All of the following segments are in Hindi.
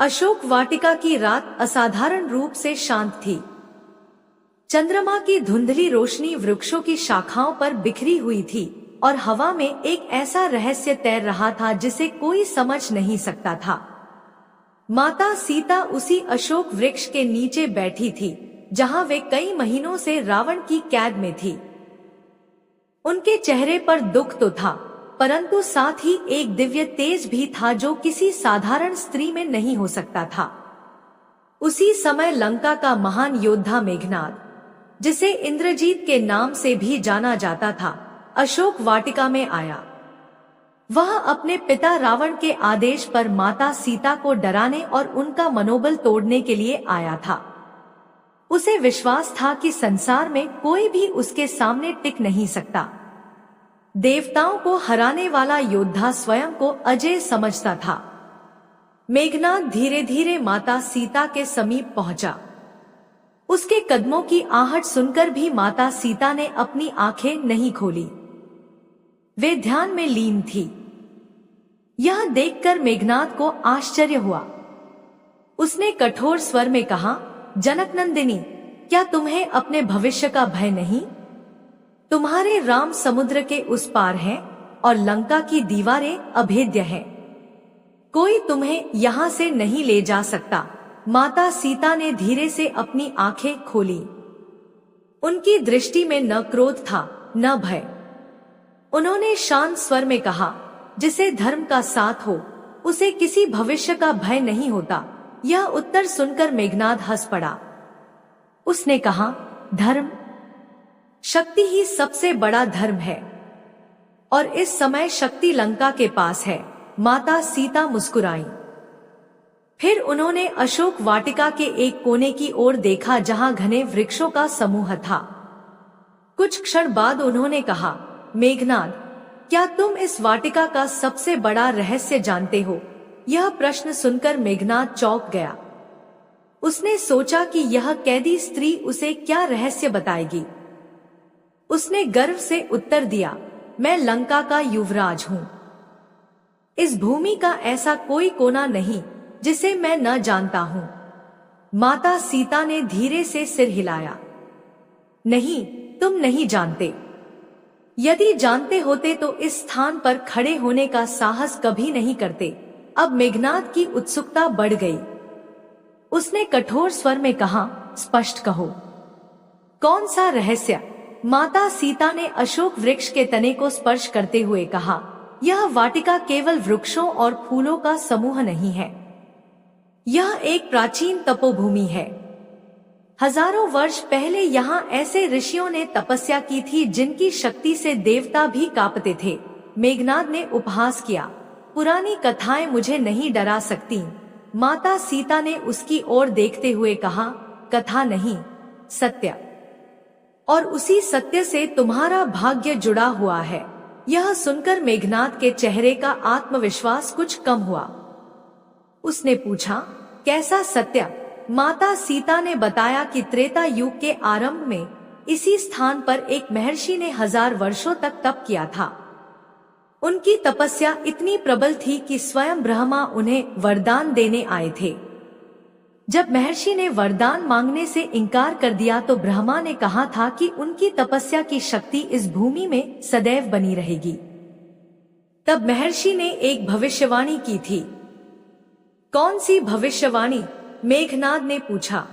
अशोक वाटिका की रात असाधारण रूप से शांत थी। चंद्रमा की धुंधली रोशनी वृक्षों की शाखाओं पर बिखरी हुई थी और हवा में एक ऐसा रहस्य तैर रहा था जिसे कोई समझ नहीं सकता था। माता सीता उसी अशोक वृक्ष के नीचे बैठी थी जहां वे कई महीनों से रावण की कैद में थी। उनके चेहरे पर दुख तो था, परंतु साथ ही एक दिव्य तेज भी था जो किसी साधारण स्त्री में नहीं हो सकता था। उसी समय लंका का महान योद्धा मेघनाद, जिसे इंद्रजीत के नाम से भी जाना जाता था, अशोक वाटिका में आया। वह अपने पिता रावण के आदेश पर माता सीता को डराने और उनका मनोबल तोड़ने के लिए आया था। उसे विश्वास था कि संसार में कोई भी उसके सामने टिक नहीं सकता। देवताओं को हराने वाला योद्धा स्वयं को अजय समझता था। मेघनाद धीरे धीरे माता सीता के समीप पहुंचा। उसके कदमों की आहट सुनकर भी माता सीता ने अपनी आंखें नहीं खोली। वे ध्यान में लीन थी। यह देखकर मेघनाद को आश्चर्य हुआ। उसने कठोर स्वर में कहा, जनकनंदिनी, क्या तुम्हें अपने भविष्य का भय नहीं? तुम्हारे राम समुद्र के उस पार हैं और लंका की दीवारें अभेद्य हैं। कोई तुम्हें यहाँ से नहीं ले जा सकता। माता सीता ने धीरे से अपनी आंखें खोली। उनकी दृष्टि में न क्रोध था न भय। उन्होंने शांत स्वर में कहा, जिसे धर्म का साथ हो उसे किसी भविष्य का भय नहीं होता। यह उत्तर सुनकर मेघनाद हंस पड़ा। उसने कहा, धर्म? शक्ति ही सबसे बड़ा धर्म है और इस समय शक्ति लंका के पास है। माता सीता मुस्कुराई। फिर उन्होंने अशोक वाटिका के एक कोने की ओर देखा जहां घने वृक्षों का समूह था। कुछ क्षण बाद उन्होंने कहा, मेघनाद, क्या तुम इस वाटिका का सबसे बड़ा रहस्य जानते हो? यह प्रश्न सुनकर मेघनाद चौंक गया। उसने सोचा कि यह कैदी स्त्री उसे क्या रहस्य बताएगी। उसने गर्व से उत्तर दिया, मैं लंका का युवराज हूँ। इस भूमि का ऐसा कोई कोना नहीं जिसे मैं न जानता हूँ। माता सीता ने धीरे से सिर हिलाया। नहीं, तुम नहीं जानते। यदि जानते होते तो इस स्थान पर खड़े होने का साहस कभी नहीं करते। अब मेघनाद की उत्सुकता बढ़ गई। उसने कठोर स्वर में कहा, स्पष्ट कहो, कौन सा रहस्य? माता सीता ने अशोक वृक्ष के तने को स्पर्श करते हुए कहा, यह वाटिका केवल वृक्षों और फूलों का समूह नहीं है। यह एक प्राचीन तपोभूमि है। हजारों वर्ष पहले यहाँ ऐसे ऋषियों ने तपस्या की थी जिनकी शक्ति से देवता भी कांपते थे। मेघनाद ने उपहास किया, पुरानी कथाएं मुझे नहीं डरा सकती। माता सीता ने उसकी ओर देखते हुए कहा, कथा नहीं, सत्य। और उसी सत्य से तुम्हारा भाग्य जुड़ा हुआ है। यह सुनकर मेघनाद के चेहरे का आत्मविश्वास कुछ कम हुआ। उसने पूछा, कैसा सत्य? माता सीता ने बताया कि त्रेता युग के आरंभ में इसी स्थान पर एक महर्षि ने 1000 वर्षों तक तप किया था। उनकी तपस्या इतनी प्रबल थी कि स्वयं ब्रह्मा उन्हें वरदान देने आए थे। जब महर्षि ने वरदान मांगने से इनकार कर दिया तो ब्रह्मा ने कहा था कि उनकी तपस्या की शक्ति इस भूमि में सदैव बनी रहेगी। तब महर्षि ने एक भविष्यवाणी की थी। कौन सी भविष्यवाणी? मेघनाद ने पूछा।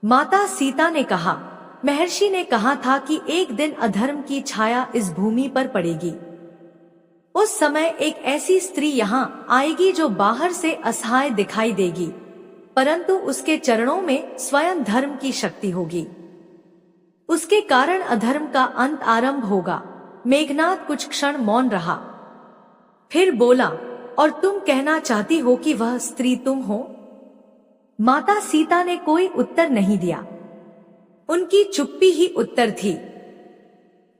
माता सीता ने कहा, महर्षि ने कहा था कि एक दिन अधर्म की छाया इस भूमि पर पड़ेगी। उस समय एक ऐसी स्त्री यहाँ आएगी जो बाहर से असहाय दिखाई देगी, परंतु उसके चरणों में स्वयं धर्म की शक्ति होगी। उसके कारण अधर्म का अंत आरंभ होगा। मेघनाद कुछ क्षण मौन रहा, फिर बोला, और तुम कहना चाहती हो कि वह स्त्री तुम हो? माता सीता ने कोई उत्तर नहीं दिया। उनकी चुप्पी ही उत्तर थी।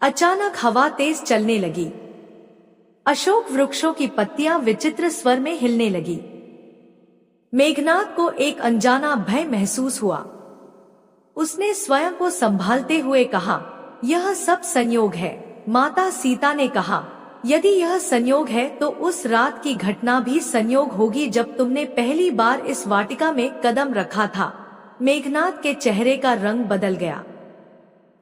अचानक हवा तेज चलने लगी। अशोक वृक्षों की पत्तियां विचित्र स्वर में हिलने लगी। मेघनाद को एक अनजाना भय महसूस हुआ। उसने स्वयं को संभालते हुए कहा, यह सब संयोग है। माता सीता ने कहा, यदि यह संयोग है तो उस रात की घटना भी संयोग होगी जब तुमने पहली बार इस वाटिका में कदम रखा था। मेघनाद के चेहरे का रंग बदल गया।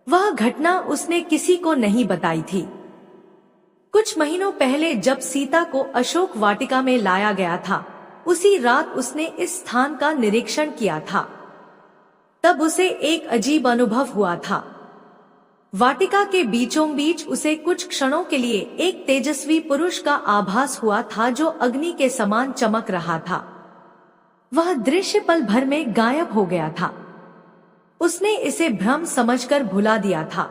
वह घटना उसने किसी को नहीं बताई थी। कुछ महीनों पहले जब सीता को अशोक वाटिका में लाया गया था, उसी रात उसने इस स्थान का निरीक्षण किया था। तब उसे एक अजीब अनुभव हुआ था। वाटिका के बीचों बीच उसे कुछ क्षणों के लिए एक तेजस्वी पुरुष का आभास हुआ था जो अग्नि के समान चमक रहा था। वह दृश्य पल भर में गायब हो गया था। उसने इसे भ्रम समझकर भुला दिया था।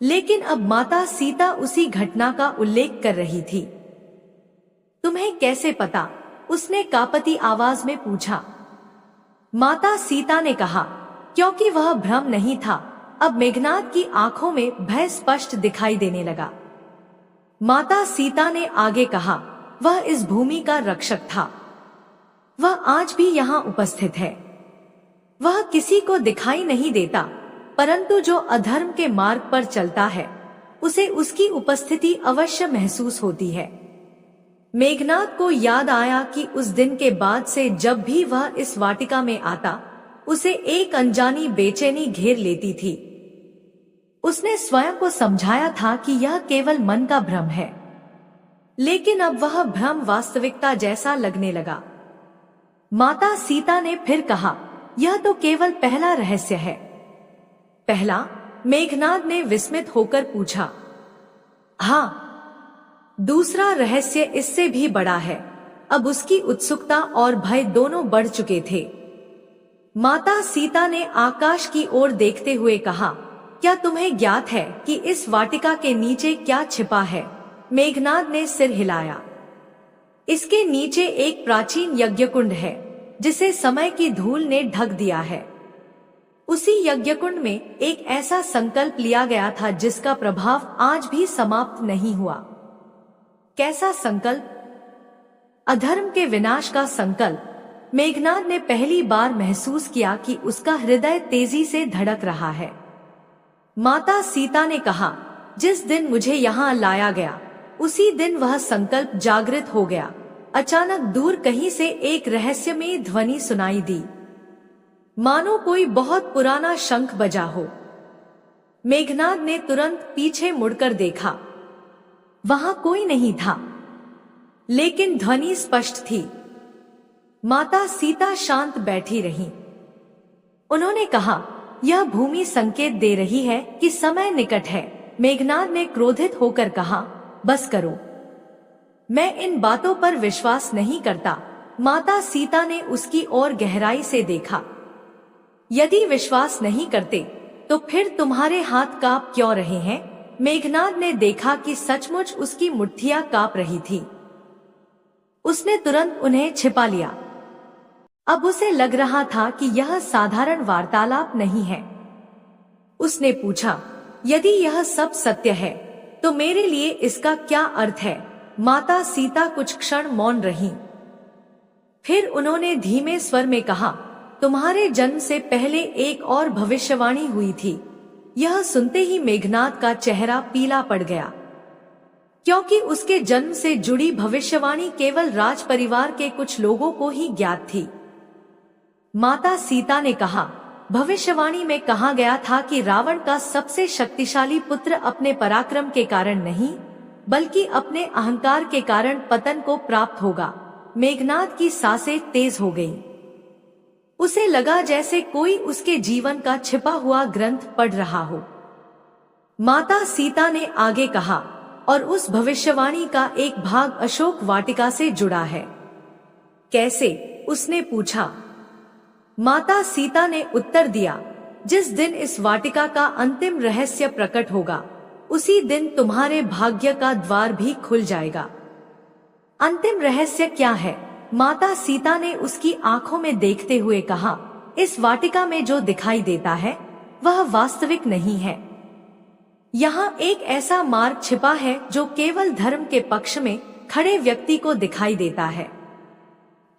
लेकिन अब माता सीता उसी घटना का उल्लेख कर रही थी। तुम्हें कैसे पता? उसने कांपती आवाज में पूछा। माता सीता ने कहा, क्योंकि वह भ्रम नहीं था। अब मेघनाद की आंखों में भय स्पष्ट दिखाई देने लगा। माता सीता ने आगे कहा, वह इस भूमि का रक्षक था। वह आज भी यहाँ उपस्थित है। वह किसी को दिखाई नहीं देता, परंतु जो अधर्म के मार्ग पर चलता है उसे उसकी उपस्थिति अवश्य महसूस होती है। मेघनाद को याद आया कि उस दिन के बाद से जब भी वह इस वाटिका में आता, उसे एक अनजानी बेचैनी घेर लेती थी। उसने स्वयं को समझाया था कि यह केवल मन का भ्रम है, लेकिन अब वह भ्रम वास्तविकता जैसा लगने लगा। माता सीता ने फिर कहा, यह तो केवल पहला रहस्य है। पहला? मेघनाद ने विस्मित होकर पूछा। हाँ, दूसरा रहस्य इससे भी बड़ा है। अब उसकी उत्सुकता और भय दोनों बढ़ चुके थे। माता सीता ने आकाश की ओर देखते हुए कहा, क्या तुम्हें ज्ञात है कि इस वाटिका के नीचे क्या छिपा है? मेघनाद ने सिर हिलाया। इसके नीचे एक प्राचीन यज्ञकुंड है जिसे समय की धूल ने ढक दिया है। उसी यज्ञकुंड में एक ऐसा संकल्प लिया गया था जिसका प्रभाव आज भी समाप्त नहीं हुआ। कैसा संकल्प? अधर्म के विनाश का संकल्प। मेघनाद ने पहली बार महसूस किया कि उसका हृदय तेजी से धड़क रहा है। माता सीता ने कहा, जिस दिन मुझे यहाँ लाया गया उसी दिन वह संकल्प जागृत हो गया। अचानक दूर कहीं से एक रहस्यमयी ध्वनि सुनाई दी, मानो कोई बहुत पुराना शंख बजा हो। मेघनाद ने तुरंत पीछे मुड़कर देखा। वहां कोई नहीं था, लेकिन ध्वनि स्पष्ट थी। माता सीता शांत बैठी रहीं। उन्होंने कहा, यह भूमि संकेत दे रही है कि समय निकट है। मेघनाद ने क्रोधित होकर कहा, बस करो, मैं इन बातों पर विश्वास नहीं करता। माता सीता ने उसकी ओर गहराई से देखा। यदि विश्वास नहीं करते तो फिर तुम्हारे हाथ कांप क्यों रहे हैं? मेघनाद ने देखा कि सचमुच उसकी मुट्ठियां कांप रही थी। उसने तुरंत उन्हें छिपा लिया। अब उसे लग रहा था कि यह साधारण वार्तालाप नहीं है। उसने पूछा, यदि यह सब सत्य है तो मेरे लिए इसका क्या अर्थ है? माता सीता कुछ क्षण मौन रहीं। फिर उन्होंने धीमे स्वर में कहा, तुम्हारे जन्म से पहले एक और भविष्यवाणी हुई थी। यह सुनते ही मेघनाद का चेहरा पीला पड़ गया, क्योंकि उसके जन्म से जुड़ी भविष्यवाणी केवल राज परिवार के कुछ लोगों को ही ज्ञात थी। माता सीता ने कहा, भविष्यवाणी में कहा गया था कि रावण का सबसे शक्तिशाली पुत्र अपने पराक्रम के कारण नहीं बल्कि अपने अहंकार के कारण पतन को प्राप्त होगा। मेघनाद की सांसें तेज हो गईं। उसे लगा जैसे कोई उसके जीवन का छिपा हुआ ग्रंथ पढ़ रहा हो। माता सीता ने आगे कहा, और उस भविष्यवाणी का एक भाग अशोक वाटिका से जुड़ा है। कैसे? उसने पूछा। माता सीता ने उत्तर दिया, जिस दिन इस वाटिका का अंतिम रहस्य प्रकट होगा उसी दिन तुम्हारे भाग्य का द्वार भी खुल जाएगा। अंतिम रहस्य क्या है? माता सीता ने उसकी आंखों में देखते हुए कहा, इस वाटिका में जो दिखाई देता है वह वास्तविक नहीं है। यहाँ एक ऐसा मार्ग छिपा है जो केवल धर्म के पक्ष में खड़े व्यक्ति को दिखाई देता है,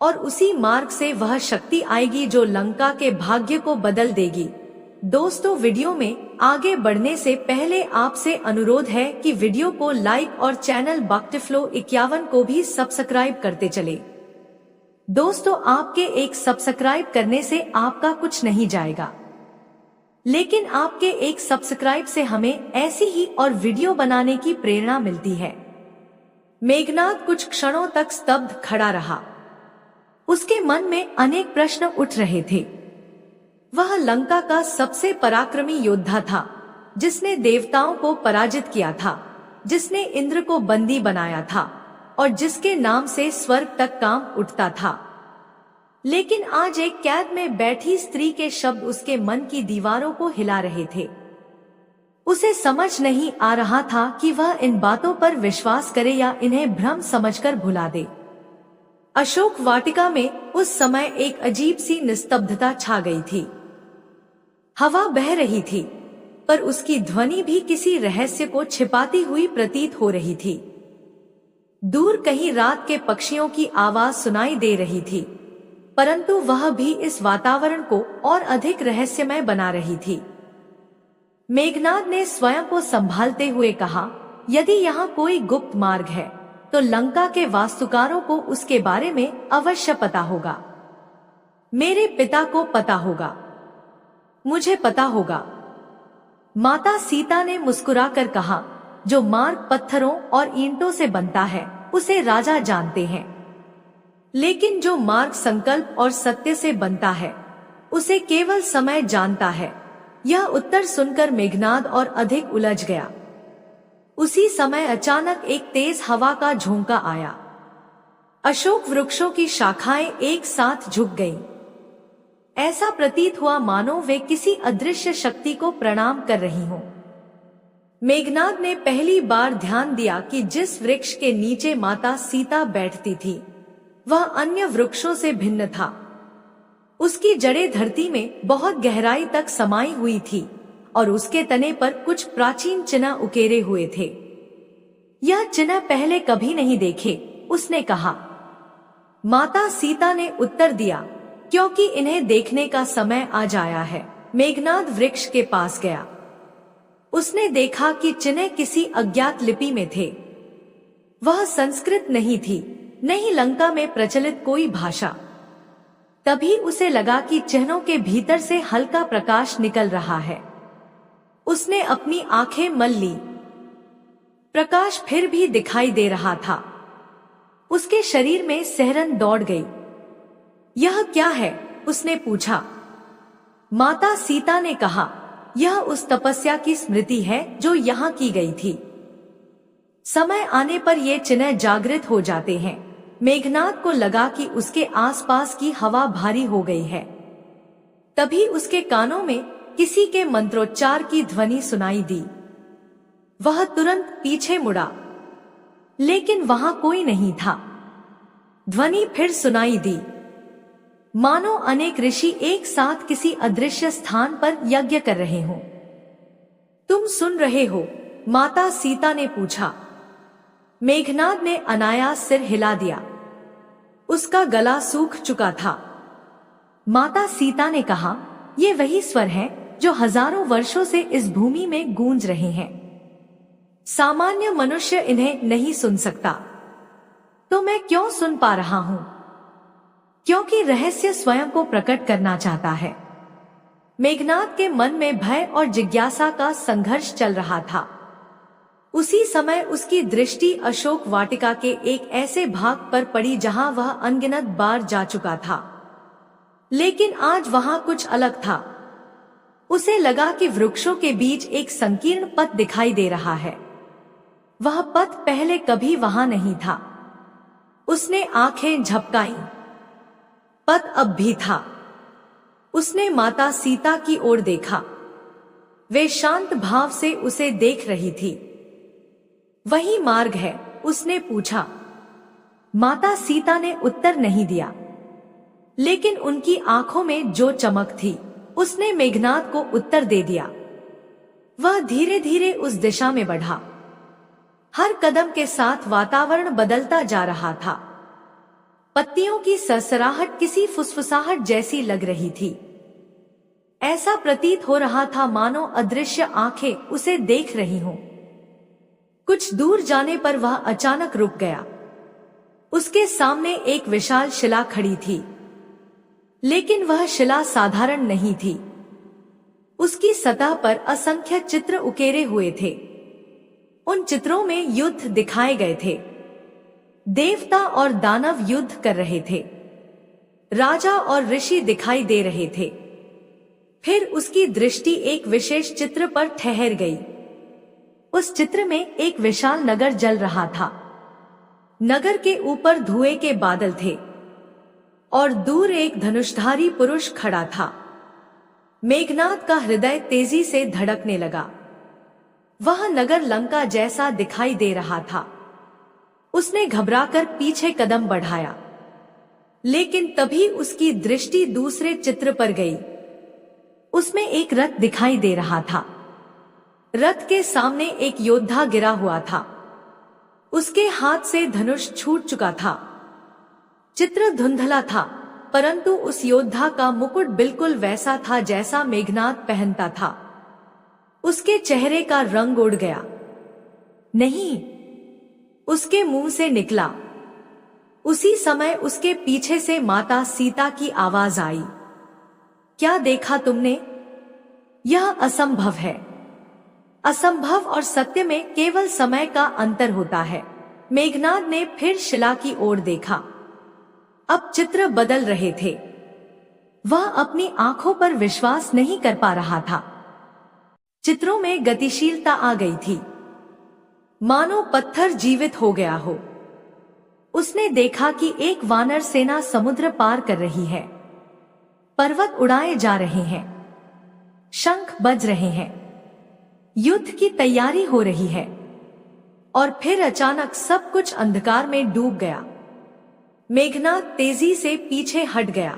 और उसी मार्ग से वह शक्ति आएगी जो लंका के भाग्य को बदल देगी। दोस्तों, वीडियो में आगे बढ़ने से पहले आपसे अनुरोध है कि वीडियो को लाइक और चैनल बकटिफ्लो 51 को भी सब्सक्राइब करते चले। दोस्तों, आपके एक सब्सक्राइब करने से आपका कुछ नहीं जाएगा, लेकिन आपके एक सब्सक्राइब से हमें ऐसी ही और वीडियो बनाने की प्रेरणा मिलती है। मेघनाद कुछ क्षणों तक स्तब्ध खड़ा रहा। उसके मन में अनेक प्रश्न उठ रहे थे। वह लंका का सबसे पराक्रमी योद्धा था, जिसने देवताओं को पराजित किया था, जिसने इंद्र को बंदी बनाया था और जिसके नाम से स्वर्ग तक कांप उठता था। लेकिन आज एक कैद में बैठी स्त्री के शब्द उसके मन की दीवारों को हिला रहे थे। उसे समझ नहीं आ रहा था कि वह इन बातों पर विश्वास करे या इन्हें भ्रम समझकर भुला दे। अशोक वाटिका में उस समय एक अजीब सी निस्तब्धता छा गई थी। हवा बह रही थी, पर उसकी ध्वनि भी किसी रहस्य को छिपाती हुई प्रतीत हो रही थी। दूर कहीं रात के पक्षियों की आवाज सुनाई दे रही थी, परंतु वह भी इस वातावरण को और अधिक रहस्यमय बना रही थी। मेघनाद ने स्वयं को संभालते हुए कहा, यदि यहाँ कोई गुप्त मार्ग है तो लंका के वास्तुकारों को उसके बारे में अवश्य पता होगा। मेरे पिता को पता होगा, मुझे पता होगा। माता सीता ने मुस्कुराकर कहा, जो मार्ग पत्थरों और ईंटों से बनता है उसे राजा जानते हैं, लेकिन जो मार्ग संकल्प और सत्य से बनता है उसे केवल समय जानता है। यह उत्तर सुनकर मेघनाद और अधिक उलझ गया। उसी समय अचानक एक तेज हवा का झोंका आया। अशोक वृक्षों की शाखाएं एक साथ झुक गईं। ऐसा प्रतीत हुआ मानो वे किसी अदृश्य शक्ति को प्रणाम कर रही हों। मेघनाद ने पहली बार ध्यान दिया कि जिस वृक्ष के नीचे माता सीता बैठती थी वह अन्य वृक्षों से भिन्न था। उसकी जड़ें धरती में बहुत गहराई तक समाई हुई थी और उसके तने पर कुछ प्राचीन चिन्ह उकेरे हुए थे। यह चिन्ह पहले कभी नहीं देखे, उसने कहा। माता सीता ने उत्तर दिया, क्योंकि इन्हें देखने का समय आ जाया है। मेघनाद वृक्ष के पास गया। उसने देखा कि चिन्ह किसी अज्ञात लिपि में थे। वह संस्कृत नहीं थी, नहीं लंका में प्रचलित कोई भाषा। तभी उसे लगा कि चिन्हों के भीतर से हल्का प्रकाश निकल रहा है। उसने अपनी आंखें मल ली। प्रकाश फिर भी दिखाई दे रहा था। उसके शरीर में सिहरन दौड़ गई। यह क्या है? उसने पूछा। माता सीता ने कहा, यह उस तपस्या की स्मृति है जो यहाँ की गई थी। समय आने पर ये चिन्ह जागृत हो जाते हैं। मेघनाद को लगा कि उसके आसपास की हवा भारी हो गई है। तभी उसके कानों में किसी के मंत्रोच्चार की ध्वनि सुनाई दी। वह तुरंत पीछे मुड़ा, लेकिन वहां कोई नहीं था। ध्वनि फिर सुनाई दी, मानो अनेक ऋषि एक साथ किसी अदृश्य स्थान पर यज्ञ कर रहे हों। तुम सुन रहे हो? माता सीता ने पूछा। मेघनाद ने अनायास सिर हिला दिया। उसका गला सूख चुका था। माता सीता ने कहा, ये वही स्वर हैं जो हजारों वर्षों से इस भूमि में गूंज रहे हैं। सामान्य मनुष्य इन्हें नहीं सुन सकता, तो मैं क्यों सुन पा रहा हूं? क्योंकि रहस्य स्वयं को प्रकट करना चाहता है। मेघनाद के मन में भय और जिज्ञासा का संघर्ष चल रहा था। उसी समय उसकी दृष्टि अशोक वाटिका के एक ऐसे भाग पर पड़ी जहां वह अनगिनत बार जा चुका था, लेकिन आज वहां कुछ अलग था। उसे लगा कि वृक्षों के बीच एक संकीर्ण पथ दिखाई दे रहा है। वह पथ पहले कभी वहां नहीं था। उसने आंखें झपकाईं। पथ अब भी था। उसने माता सीता की ओर देखा। वे शांत भाव से उसे देख रही थी। वही मार्ग है? उसने पूछा। माता सीता ने उत्तर नहीं दिया, लेकिन उनकी आंखों में जो चमक थी उसने मेघनाद को उत्तर दे दिया। वह धीरे धीरे उस दिशा में बढ़ा। हर कदम के साथ वातावरण बदलता जा रहा था। पत्तियों की सरसराहट किसी फुसफुसाहट जैसी लग रही थी। ऐसा प्रतीत हो रहा था मानो अदृश्य आंखें उसे देख रही हों। कुछ दूर जाने पर वह अचानक रुक गया। उसके सामने एक विशाल शिला खड़ी थी, लेकिन वह शिला साधारण नहीं थी। उसकी सतह पर असंख्य चित्र उकेरे हुए थे। उन चित्रों में युद्ध दिखाए गए थे। देवता और दानव युद्ध कर रहे थे। राजा और ऋषि दिखाई दे रहे थे। फिर उसकी दृष्टि एक विशेष चित्र पर ठहर गई। उस चित्र में एक विशाल नगर जल रहा था। नगर के ऊपर धुएं के बादल थे और दूर एक धनुषधारी पुरुष खड़ा था। मेघनाद का हृदय तेजी से धड़कने लगा। वह नगर लंका जैसा दिखाई दे रहा था। उसने घबराकर पीछे कदम बढ़ाया, लेकिन तभी उसकी दृष्टि दूसरे चित्र पर गई। उसमें एक रथ दिखाई दे रहा था। रथ के सामने एक योद्धा गिरा हुआ था। उसके हाथ से धनुष छूट चुका था। चित्र धुंधला था, परंतु उस योद्धा का मुकुट बिल्कुल वैसा था जैसा मेघनाद पहनता था। उसके चेहरे का रंग उड़ गया। नहीं, उसके मुंह से निकला। उसी समय उसके पीछे से माता सीता की आवाज आई, क्या देखा तुमने? यह असंभव है। असंभव और सत्य में केवल समय का अंतर होता है। मेघनाद ने फिर शिला की ओर देखा। अब चित्र बदल रहे थे। वह अपनी आंखों पर विश्वास नहीं कर पा रहा था। चित्रों में गतिशीलता आ गई थी, मानो पत्थर जीवित हो गया हो। उसने देखा कि एक वानर सेना समुद्र पार कर रही है। पर्वत उड़ाए जा रहे हैं, शंख बज रहे हैं, युद्ध की तैयारी हो रही है। और फिर अचानक सब कुछ अंधकार में डूब गया। मेघनाद तेजी से पीछे हट गया।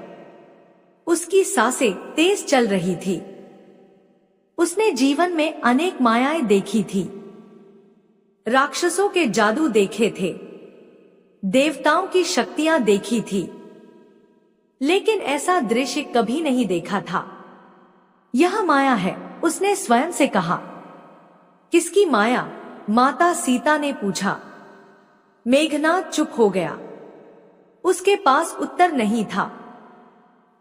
उसकी सांसें तेज चल रही थी। उसने जीवन में अनेक मायाएं देखी थी। राक्षसों के जादू देखे थे, देवताओं की शक्तियां देखी थी, लेकिन ऐसा दृश्य कभी नहीं देखा था। यह माया है, उसने स्वयं से कहा। किसकी माया? माता सीता ने पूछा। मेघनाद चुप हो गया। उसके पास उत्तर नहीं था।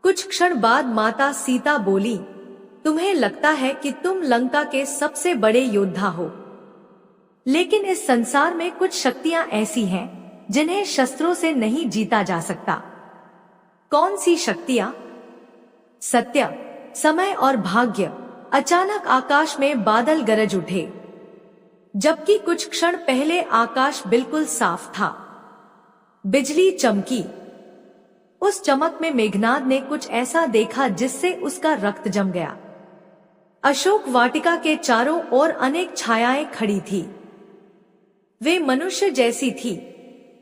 कुछ क्षण बाद माता सीता बोली, तुम्हें लगता है कि तुम लंका के सबसे बड़े योद्धा हो, लेकिन इस संसार में कुछ शक्तियां ऐसी हैं जिन्हें शस्त्रों से नहीं जीता जा सकता। कौन सी शक्तियां? सत्य, समय और भाग्य। अचानक आकाश में बादल गरज उठे। जबकि कुछ क्षण पहले आकाश बिल्कुल साफ था। बिजली चमकी। उस चमक में मेघनाद ने कुछ ऐसा देखा जिससे उसका रक्त जम गया। अशोक वाटिका के चारों ओर अनेक छायाएं खड़ी थी। वे मनुष्य जैसी थी,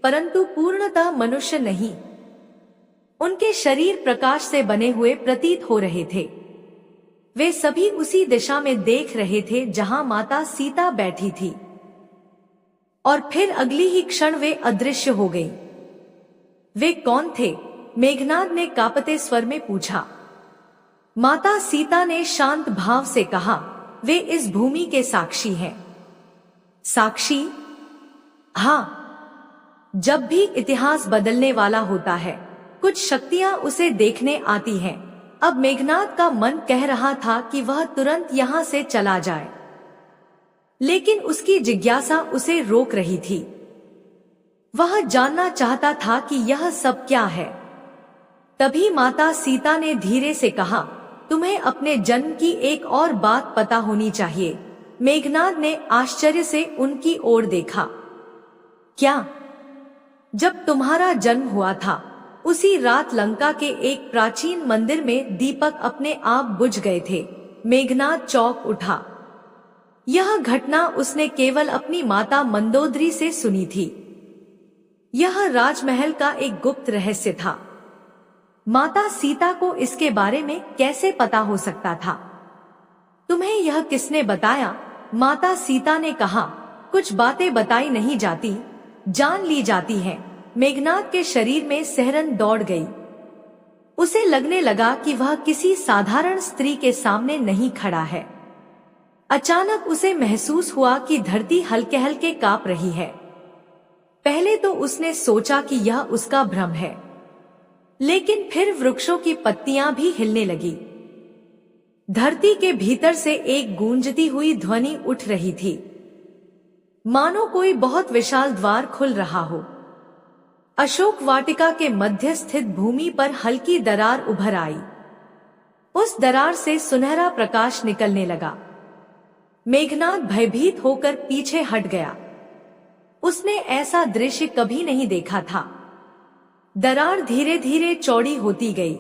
परंतु पूर्णतः मनुष्य नहीं। उनके शरीर प्रकाश से बने हुए प्रतीत हो रहे थे। वे सभी उसी दिशा में देख रहे थे जहां माता सीता बैठी थी। और फिर अगली ही क्षण वे अदृश्य हो गई। वे कौन थे? मेघनाद ने कांपते स्वर में पूछा। माता सीता ने शांत भाव से कहा, वे इस भूमि के साक्षी हैं। साक्षी? हाँ, जब भी इतिहास बदलने वाला होता है, कुछ शक्तियां उसे देखने आती हैं। अब मेघनाद का मन कह रहा था कि वह तुरंत यहाँ से चला जाए, लेकिन उसकी जिज्ञासा उसे रोक रही थी। वह जानना चाहता था कि यह सब क्या है। तभी माता सीता ने धीरे से कहा, तुम्हें अपने जन्म की एक और बात पता होनी चाहिए। मेघनाद ने आश्चर्य से उनकी ओर देखा। क्या? जब तुम्हारा जन्म हुआ था, उसी रात लंका के एक प्राचीन मंदिर में दीपक अपने आप बुझ गए थे। मेघनाद चौंक उठा। यह घटना उसने केवल अपनी माता मंदोदरी से सुनी थी। यह राजमहल का एक गुप्त रहस्य था। माता सीता को इसके बारे में कैसे पता हो सकता था? तुम्हें यह किसने बताया? माता सीता ने कहा, कुछ बातें बताई नहीं जाती, जान ली जाती हैं। मेघनाद के शरीर में सिहरन दौड़ गई। उसे लगने लगा कि वह किसी साधारण स्त्री के सामने नहीं खड़ा है। अचानक उसे महसूस हुआ कि धरती हल्के हल्के कांप रही है। पहले तो उसने सोचा कि यह उसका भ्रम है, लेकिन फिर वृक्षों की पत्तियां भी हिलने लगी। धरती के भीतर से एक गूंजती हुई ध्वनि उठ रही थी, मानो कोई बहुत विशाल द्वार खुल रहा हो। अशोक वाटिका के मध्य स्थित भूमि पर हल्की दरार उभर आई। उस दरार से सुनहरा प्रकाश निकलने लगा। मेघनाद भयभीत होकर पीछे हट गया। उसने ऐसा दृश्य कभी नहीं देखा था। दरार धीरे धीरे चौड़ी होती गई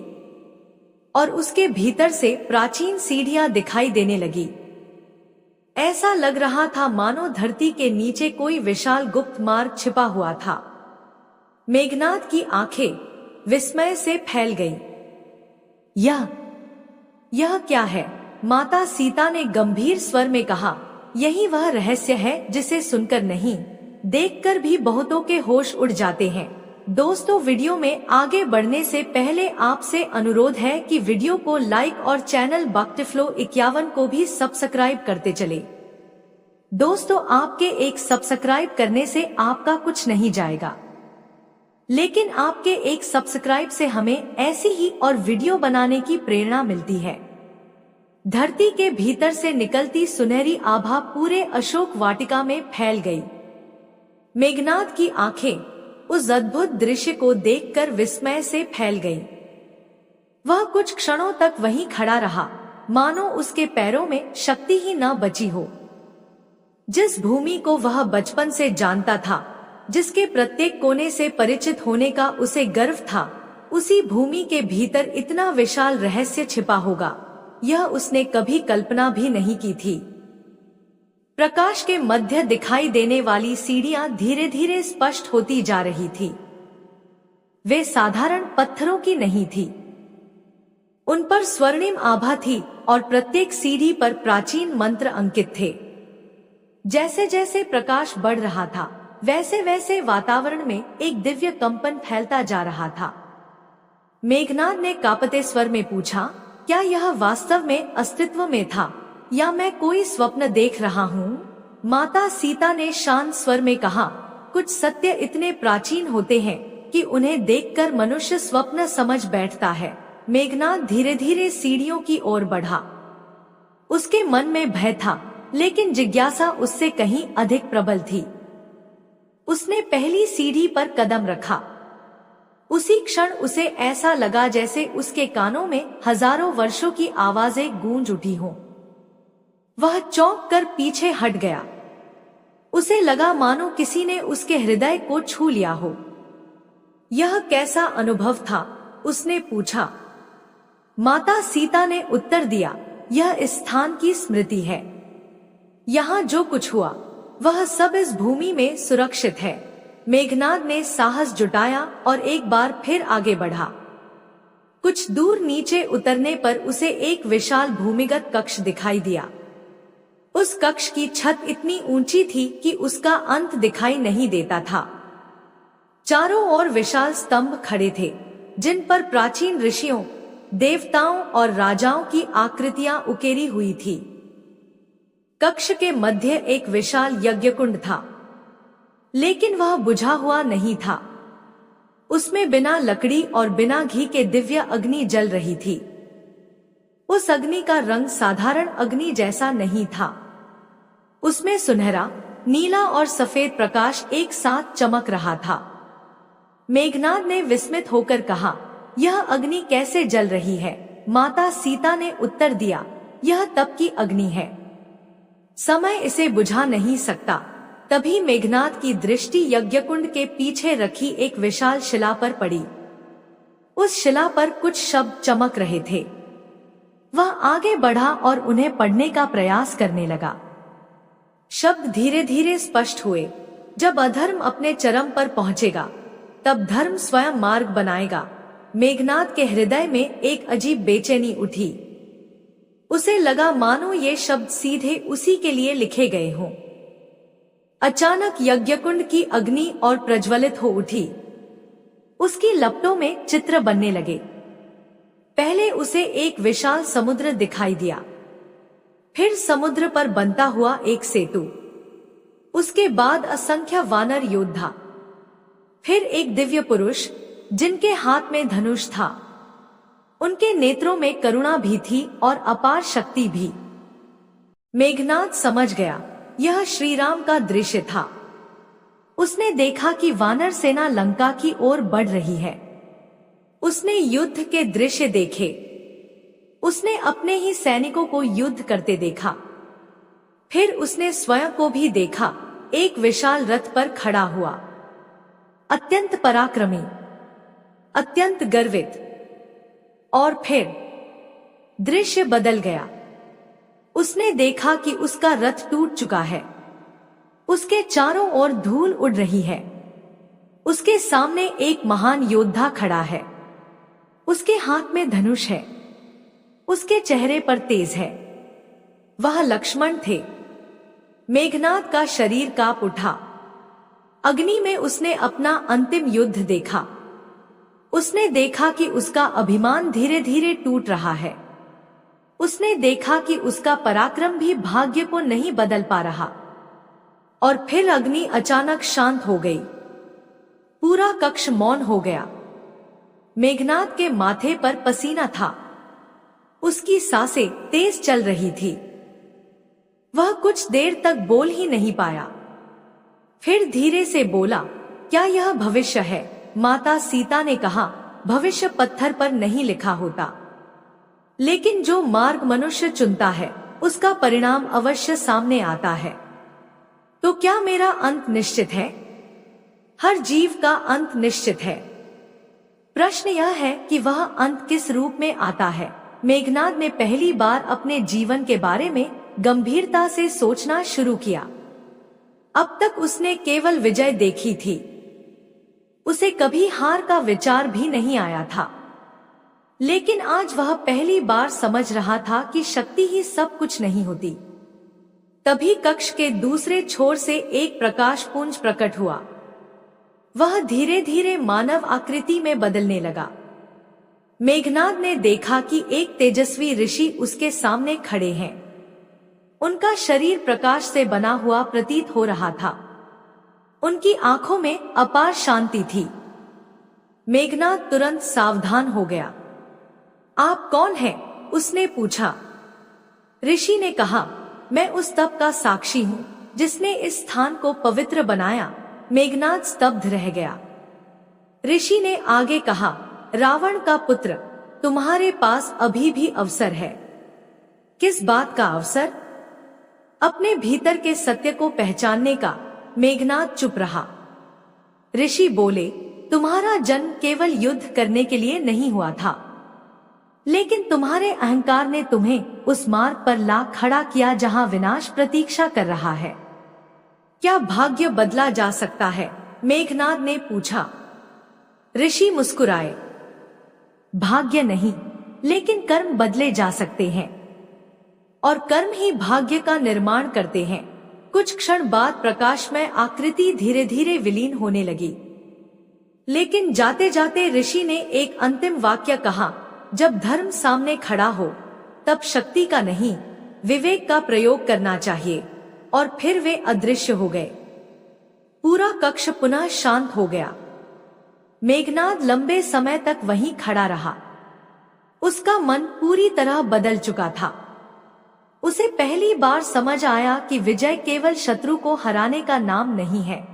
और उसके भीतर से प्राचीन सीढ़ियां दिखाई देने लगी। ऐसा लग रहा था मानो धरती के नीचे कोई विशाल गुप्त मार्ग छिपा हुआ था। मेघनाद की आंखें विस्मय से फैल गईं। यह क्या है? माता सीता ने गंभीर स्वर में कहा। यही वह रहस्य है जिसे सुनकर नहीं, देखकर भी बहुतों के होश उड़ जाते हैं। दोस्तों, वीडियो में आगे बढ़ने से पहले आपसे अनुरोध है कि वीडियो को लाइक और चैनल बक्टिफ्लो 51 को भी सब्सक्राइब करते चले। दोस्तों, आपके एक सब्सक्राइब करने से आपका कुछ नहीं जाएगा, लेकिन आपके एक सब्सक्राइब से हमें ऐसी ही और वीडियो बनाने की प्रेरणा मिलती है। धरती के भीतर से निकलती सुनहरी आभा पूरे अशोक वाटिका में फैल गई। मेघनाद की आंखें उस अद्भुत दृश्य को देखकर विस्मय से फैल गईं। वह कुछ क्षणों तक वहीं खड़ा रहा, मानो उसके पैरों में शक्ति ही न बची हो। जिस भूमि को वह बचपन से जानता था, जिसके प्रत्येक कोने से परिचित होने का उसे गर्व था, उसी भूमि के भीतर इतना विशाल रहस्य छिपा होगा, यह उसने कभी कल्पना भी नहीं की थी। प्रकाश के मध्य दिखाई देने वाली सीढ़ियां धीरे धीरे स्पष्ट होती जा रही थी। वे साधारण पत्थरों की नहीं थी, उन पर स्वर्णिम आभा थी और प्रत्येक सीढ़ी पर प्राचीन मंत्र अंकित थे। जैसे जैसे प्रकाश बढ़ रहा था, वैसे वैसे वातावरण में एक दिव्य कंपन फैलता जा रहा था। मेघनाद ने कांपते स्वर में पूछा, क्या यह वास्तव में अस्तित्व में था या मैं कोई स्वप्न देख रहा हूँ? माता सीता ने शांत स्वर में कहा, कुछ सत्य इतने प्राचीन होते हैं कि उन्हें देखकर मनुष्य स्वप्न समझ बैठता है। मेघनाद धीरे धीरे सीढ़ियों की ओर बढ़ा। उसके मन में भय था, लेकिन जिज्ञासा उससे कहीं अधिक प्रबल थी। उसने पहली सीढ़ी पर कदम रखा। उसी क्षण उसे ऐसा लगा जैसे उसके कानों में हजारों वर्षों की आवाजें गूंज उठी हों। वह चौंक कर पीछे हट गया। उसे लगा मानो किसी ने उसके हृदय को छू लिया हो। यह कैसा अनुभव था? उसने पूछा। माता सीता ने उत्तर दिया, यह इस स्थान की स्मृति है। यहाँ जो कुछ हुआ वह सब इस भूमि में सुरक्षित है। मेघनाद ने साहस जुटाया और एक बार फिर आगे बढ़ा। कुछ दूर नीचे उतरने पर उसे एक विशाल भूमिगत कक्ष दिखाई दिया। उस कक्ष की छत इतनी ऊंची थी कि उसका अंत दिखाई नहीं देता था। चारों ओर विशाल स्तंभ खड़े थे, जिन पर प्राचीन ऋषियों, देवताओं और राजाओं की आकृतियां उकेरी हुई थी। कक्ष के मध्य एक विशाल यज्ञकुंड था, लेकिन वह बुझा हुआ नहीं था। उसमें बिना लकड़ी और बिना घी के दिव्य अग्नि जल रही थी। उस अग्नि का रंग साधारण अग्नि जैसा नहीं था। उसमें सुनहरा, नीला और सफेद प्रकाश एक साथ चमक रहा था। मेघनाद ने विस्मित होकर कहा, यह अग्नि कैसे जल रही है? माता सीता ने उत्तर दिया, यह तप की अग्नि है, समय इसे बुझा नहीं सकता। तभी मेघनाद की दृष्टि यज्ञकुंड के पीछे रखी एक विशाल शिला पर पड़ी। उस शिला पर कुछ शब्द चमक रहे थे। वह आगे बढ़ा और उन्हें पढ़ने का प्रयास करने लगा। शब्द धीरे धीरे स्पष्ट हुए। जब अधर्म अपने चरम पर पहुंचेगा, तब धर्म स्वयं मार्ग बनाएगा। मेघनाद के हृदय में एक अजीब बेचैनी उठी। उसे लगा मानो ये शब्द सीधे उसी के लिए लिखे गए हों। अचानक यज्ञकुंड की अग्नि और प्रज्वलित हो उठी। उसकी लपटों में चित्र बनने लगे। पहले उसे एक विशाल समुद्र दिखाई दिया, फिर समुद्र पर बनता हुआ एक सेतु, उसके बाद असंख्य वानर योद्धा, फिर एक दिव्य पुरुष जिनके हाथ में धनुष था। उनके नेत्रों में करुणा भी थी और अपार शक्ति भी। मेघनाद समझ गया यह श्री राम का दृश्य था। उसने देखा कि वानर सेना लंका की ओर बढ़ रही है। उसने युद्ध के दृश्य देखे। उसने अपने ही सैनिकों को युद्ध करते देखा। फिर उसने स्वयं को भी देखा, एक विशाल रथ पर खड़ा हुआ, अत्यंत पराक्रमी, अत्यंत गर्वित। और फिर दृश्य बदल गया। उसने देखा कि उसका रथ टूट चुका है। उसके चारों ओर धूल उड़ रही है। उसके सामने एक महान योद्धा खड़ा है। उसके हाथ में धनुष है। उसके चेहरे पर तेज है। वह लक्ष्मण थे। मेघनाद का शरीर कांप उठा। अग्नि में उसने अपना अंतिम युद्ध देखा। उसने देखा कि उसका अभिमान धीरे धीरे टूट रहा है। उसने देखा कि उसका पराक्रम भी भाग्य को नहीं बदल पा रहा। और फिर अग्नि अचानक शांत हो गई। पूरा कक्ष मौन हो गया। मेघनाद के माथे पर पसीना था। उसकी सांसें तेज चल रही थी। वह कुछ देर तक बोल ही नहीं पाया। फिर धीरे से बोला, क्या यह भविष्य है? माता सीता ने कहा, भविष्य पत्थर पर नहीं लिखा होता, लेकिन जो मार्ग मनुष्य चुनता है उसका परिणाम अवश्य सामने आता है। तो क्या मेरा अंत निश्चित है? हर जीव का अंत निश्चित है। प्रश्न यह है कि वह अंत किस रूप में आता है। मेघनाद ने पहली बार अपने जीवन के बारे में गंभीरता से सोचना शुरू किया। अब तक उसने केवल विजय देखी थी। उसे कभी हार का विचार भी नहीं आया था। लेकिन आज वह पहली बार समझ रहा था कि शक्ति ही सब कुछ नहीं होती। तभी कक्ष के दूसरे छोर से एक प्रकाश पुंज प्रकट हुआ। वह धीरे धीरे मानव आकृति में बदलने लगा। मेघनाद ने देखा कि एक तेजस्वी ऋषि उसके सामने खड़े हैं। उनका शरीर प्रकाश से बना हुआ प्रतीत हो रहा था। उनकी आंखों में अपार शांति थी। मेघनाद तुरंत सावधान हो गया। आप कौन हैं? उसने पूछा। ऋषि ने कहा, मैं उस तप का साक्षी हूँ जिसने इस स्थान को पवित्र बनाया। मेघनाद स्तब्ध रह गया। ऋषि ने आगे कहा, रावण का पुत्र, तुम्हारे पास अभी भी अवसर है। किस बात का अवसर? अपने भीतर के सत्य को पहचानने का। मेघनाद चुप रहा। ऋषि बोले, तुम्हारा जन्म केवल युद्ध करने के लिए नहीं हुआ था, लेकिन तुम्हारे अहंकार ने तुम्हें उस मार्ग पर ला खड़ा किया जहां विनाश प्रतीक्षा कर रहा है। क्या भाग्य बदला जा सकता है? मेघनाद ने पूछा। ऋषि मुस्कुराए। भाग्य नहीं, लेकिन कर्म बदले जा सकते हैं, और कर्म ही भाग्य का निर्माण करते हैं। कुछ क्षण बाद प्रकाशमय आकृति धीरे धीरे विलीन होने लगी। लेकिन जाते जाते ऋषि ने एक अंतिम वाक्य कहा, जब धर्म सामने खड़ा हो तब शक्ति का नहीं, विवेक का प्रयोग करना चाहिए। और फिर वे अदृश्य हो गए। पूरा कक्ष पुनः शांत हो गया। मेघनाद लंबे समय तक वहीं खड़ा रहा। उसका मन पूरी तरह बदल चुका था। उसे पहली बार समझ आया कि विजय केवल शत्रु को हराने का नाम नहीं है।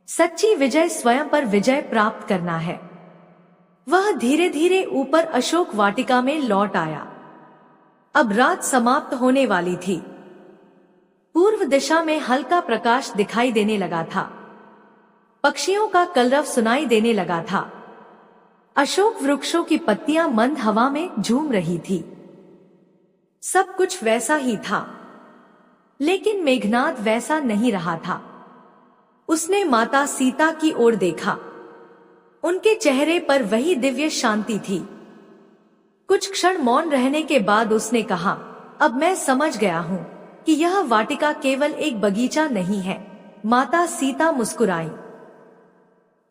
सच्ची विजय स्वयं पर विजय प्राप्त करना है। वह धीरे धीरे ऊपर अशोक वाटिका में लौट आया। अब रात समाप्त होने वाली थी। पूर्व दिशा में हल्का प्रकाश दिखाई देने लगा था। पक्षियों का कलरव सुनाई देने लगा था। अशोक वृक्षों की पत्तियां मंद हवा में झूम रही थी। सब कुछ वैसा ही था, लेकिन मेघनाद वैसा नहीं रहा था। उसने माता सीता की ओर देखा। उनके चेहरे पर वही दिव्य शांति थी। कुछ क्षण मौन रहने के बाद उसने कहा, अब मैं समझ गया हूँ कि यह वाटिका केवल एक बगीचा नहीं है। माता सीता मुस्कुराई।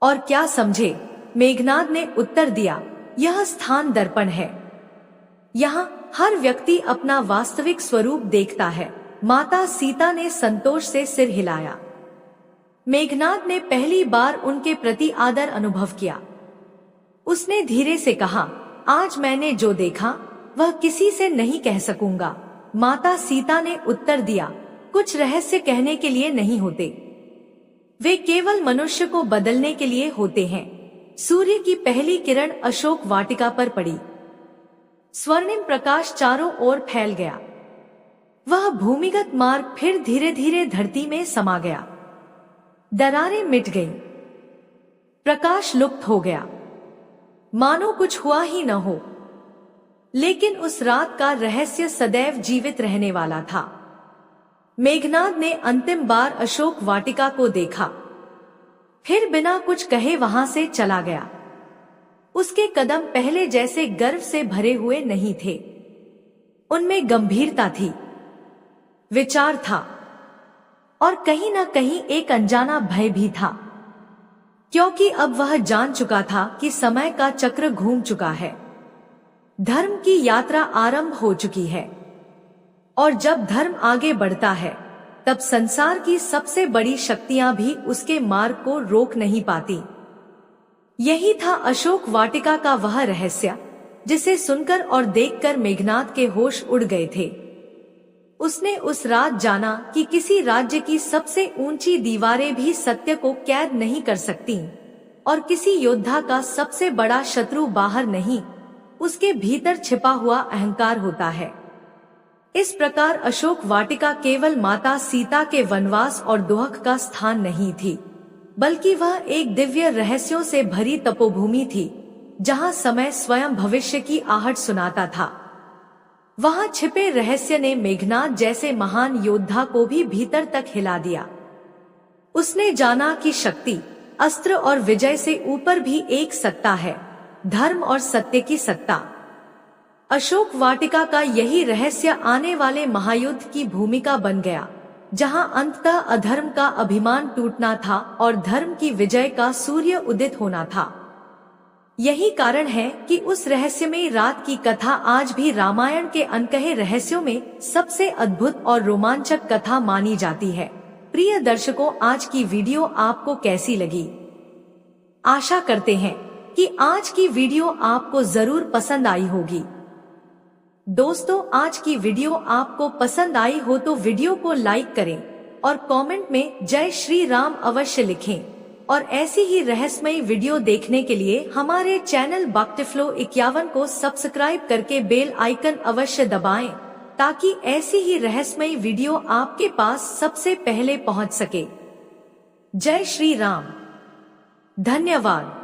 और क्या समझे? मेघनाद ने उत्तर दिया, यह स्थान दर्पण है। यहाँ हर व्यक्ति अपना वास्तविक स्वरूप देखता है। माता सीता ने संतोष से सिर हिलाया। मेघनाद ने पहली बार उनके प्रति आदर अनुभव किया। उसने धीरे से कहा, आज मैंने जो देखा वह किसी से नहीं कह सकूंगा। माता सीता ने उत्तर दिया, कुछ रहस्य कहने के लिए नहीं होते, वे केवल मनुष्य को बदलने के लिए होते हैं। सूर्य की पहली किरण अशोक वाटिका पर पड़ी। स्वर्णिम प्रकाश चारों ओर फैल गया। वह भूमिगत मार्ग फिर धीरे धीरे धरती में समा गया। दरारें मिट गईं। प्रकाश लुप्त हो गया, मानो कुछ हुआ ही न हो। लेकिन उस रात का रहस्य सदैव जीवित रहने वाला था। मेघनाद ने अंतिम बार अशोक वाटिका को देखा, फिर बिना कुछ कहे वहां से चला गया। उसके कदम पहले जैसे गर्व से भरे हुए नहीं थे, उनमें गंभीरता थी, विचार था और कहीं न कहीं एक अनजाना भय भी था, क्योंकि अब वह जान चुका था कि समय का चक्र घूम चुका है, धर्म की यात्रा आरंभ हो चुकी है और जब धर्म आगे बढ़ता है तब संसार की सबसे बड़ी शक्तियां भी उसके मार्ग को रोक नहीं पाती। यही था अशोक वाटिका का वह रहस्य जिसे सुनकर और देखकर मेघनाद के होश उड़ गए थे। उसने उस रात जाना कि किसी राज्य की सबसे ऊंची दीवारें भी सत्य को कैद नहीं कर सकती और किसी योद्धा का सबसे बड़ा शत्रु बाहर नहीं, उसके भीतर छिपा हुआ अहंकार होता है। इस प्रकार अशोक वाटिका केवल माता सीता के वनवास और दुहक का स्थान नहीं थी, बल्कि वह एक दिव्य रहस्यों से भरी तपोभूमि थी, जहां समय स्वयं भविष्य की आहट सुनाता था। वहां छिपे रहस्य ने मेघनाद जैसे महान योद्धा को भी भीतर तक हिला दिया। उसने जाना कि शक्ति, अस्त्र और विजय से ऊपर भी एक सत्ता है, धर्म और सत्य की सत्ता। अशोक वाटिका का यही रहस्य आने वाले महायुद्ध की भूमिका बन गया, जहां अंततः अधर्म का अभिमान टूटना था और धर्म की विजय का सूर्य उदित होना था। यही कारण है कि उस रहस्यमयी रात की कथा आज भी रामायण के अनकहे रहस्यों में सबसे अद्भुत और रोमांचक कथा मानी जाती है। प्रिय दर्शकों, आज की वीडियो आपको कैसी लगी? आशा करते हैं कि आज की वीडियो आपको जरूर पसंद आई होगी। दोस्तों, आज की वीडियो आपको पसंद आई हो तो वीडियो को लाइक करें और कमेंट में जय श्री राम अवश्य लिखें और ऐसी ही रहस्यमयी वीडियो देखने के लिए हमारे चैनल भक्तिफ्लो 51 को सब्सक्राइब करके बेल आइकन अवश्य दबाएं, ताकि ऐसी ही रहस्यमयी वीडियो आपके पास सबसे पहले पहुंच सके। जय श्री राम। धन्यवाद।